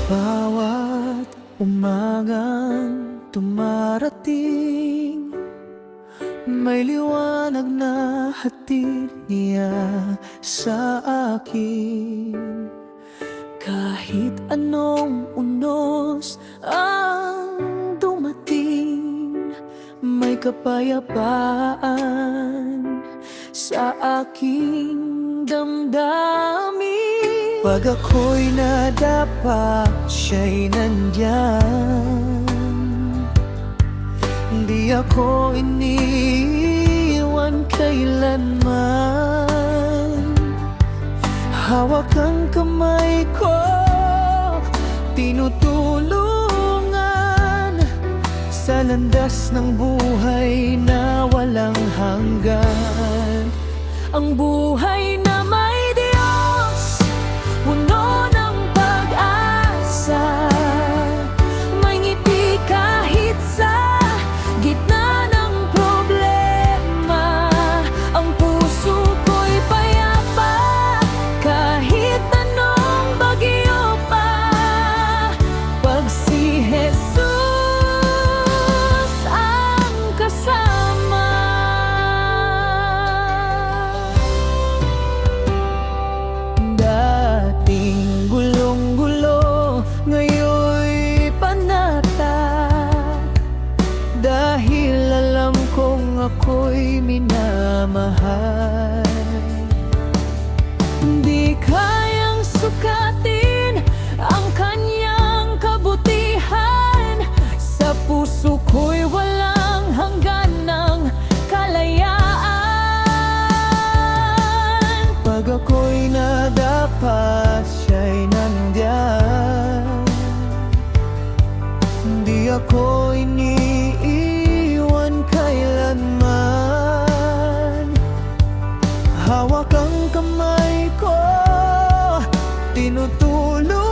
Bawat umagang dumarating, may liwanag na hatid niya sa akin. Kahit anong unos ang dumating, may kapayapaan sa aking damdamin. Pag ako'y nadapa, siya'y nandyan. Di ako iniwan kailanman. Hawak ang kamay ko, tinutulungan sa landas ng buhay na walang hanggan. Ang buhay na may Diyos, puno ng pag-asa. May ngiti kahit sa gitna ng problema. Ang puso ko'y payapa kahit anong bagyo pa. Pag si Jesus ang kasama. Dating gulong-gulo, ngayon'y panatag, dahil alam kong ako'y minamahal. Di kayang sukatin ang kanyang kabutihan. Sa puso ko'y walang hanggan ng kalayaan. Pag ako'y nadapa, siya'y nandiyan. Di ako iniiwan kailanman. Hawak ang kamay ko, tinutulungan